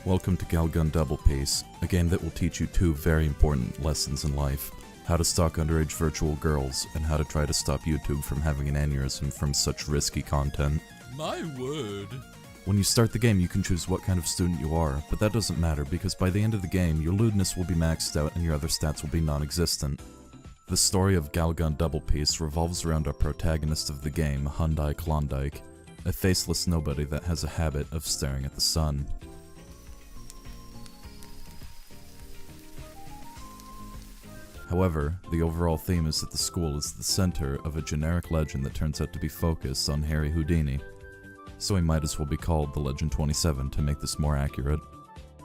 Welcome to Galgun Double Peace, a game that will teach you two very important lessons in life. How to stalk underage virtual girls, and how to try to stop YouTube from having an aneurysm from such risky content. My word. When you start the game, you can choose what kind of student you are, but that doesn't matter because by the end of the game, your lewdness will be maxed out and your other stats will be non-existent. The story of Galgun Double Peace revolves around our protagonist of the game, Hyundai Klondike, a faceless nobody that has a habit of staring at the sun. However, the overall theme is that the school is the center of a generic legend that turns out to be focused on Harry Houdini. So he might as well be called the Legend 27 to make this more accurate.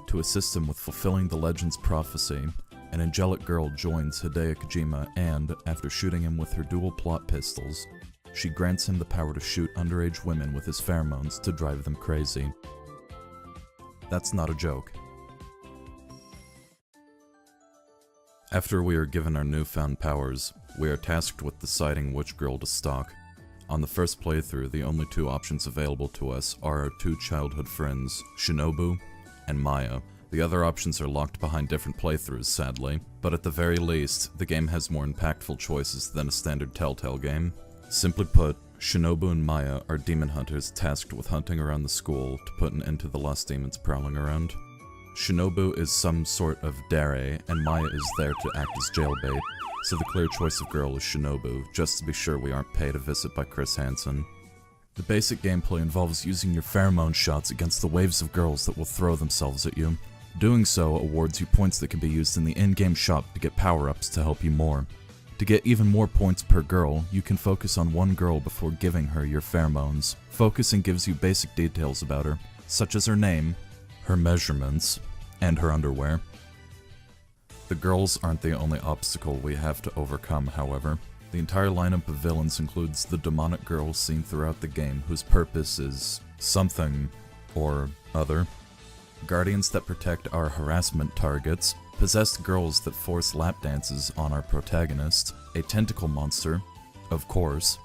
To assist him with fulfilling the legend's prophecy, an angelic girl joins Hideo Kojima and, after shooting him with her dual plot pistols, she grants him the power to shoot underage women with his pheromones to drive them crazy. That's not a joke. After we are given our newfound powers, we are tasked with deciding which girl to stalk. On the first playthrough, the only two options available to us are our two childhood friends, Shinobu and Maya. The other options are locked behind different playthroughs, sadly, but at the very least, the game has more impactful choices than a standard Telltale game. Simply put, Shinobu and Maya are demon hunters tasked with hunting around the school to put an end to the lost demons prowling around. Shinobu is some sort of dare, and Maya is there to act as jailbait, so the clear choice of girl is Shinobu, just to be sure we aren't paid a visit by Chris Hansen. The basic gameplay involves using your pheromone shots against the waves of girls that will throw themselves at you. Doing so awards you points that can be used in the in-game shop to get power-ups to help you more. To get even more points per girl, you can focus on one girl before giving her your pheromones. Focusing gives you basic details about her, such as her name, her measurements, and her underwear. The girls aren't the only obstacle we have to overcome, however. The entire lineup of villains includes the demonic girls seen throughout the game whose purpose is something or other, guardians that protect our harassment targets, possessed girls that force lap dances on our protagonist, a tentacle monster, of course,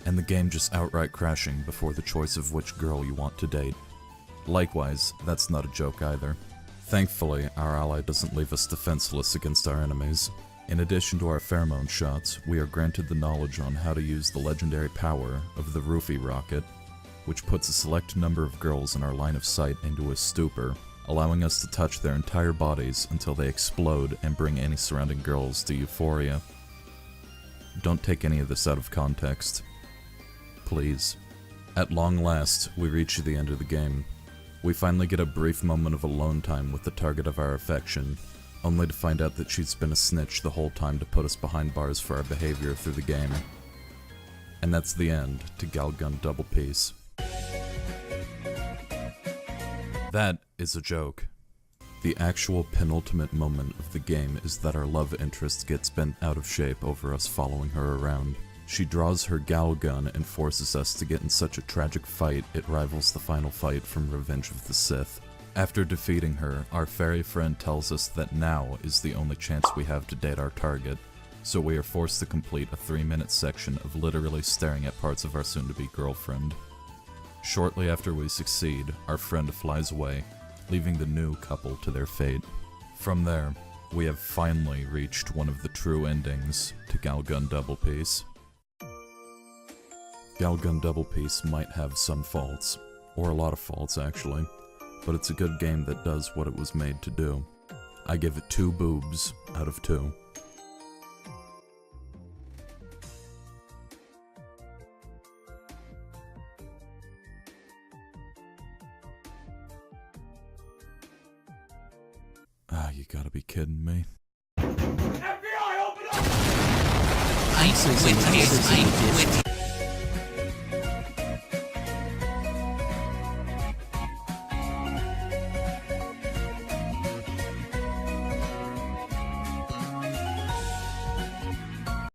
and the game just outright crashing before the choice of which girl you want to date. Likewise, that's not a joke either. Thankfully, our ally doesn't leave us defenseless against our enemies. In addition to our pheromone shots, we are granted the knowledge on how to use the legendary power of the Roofie Rocket, which puts a select number of girls in our line of sight into a stupor, allowing us to touch their entire bodies until they explode and bring any surrounding girls to euphoria. Don't take any of this out of context. Please. At long last, we reach the end of the game. We finally get a brief moment of alone time with the target of our affection, only to find out that she's been a snitch the whole time to put us behind bars for our behavior through the game. And that's the end to Galgun Double Peace. That is a joke. The actual penultimate moment of the game is that our love interest gets bent out of shape over us following her around. She draws her Gal gun and forces us to get in such a tragic fight it rivals the final fight from Revenge of the Sith. After defeating her, our fairy friend tells us that now is the only chance we have to date our target, so we are forced to complete a 3-minute section of literally staring at parts of our soon-to-be girlfriend. Shortly after we succeed, our friend flies away, leaving the new couple to their fate. From there, we have finally reached one of the true endings to Galgun Double Peace. Galgun Double Peace might have some faults, or a lot of faults actually, but it's a good game that does what it was made to do. I give it 2 boobs out of 2. You gotta be kidding me. FBI, open up!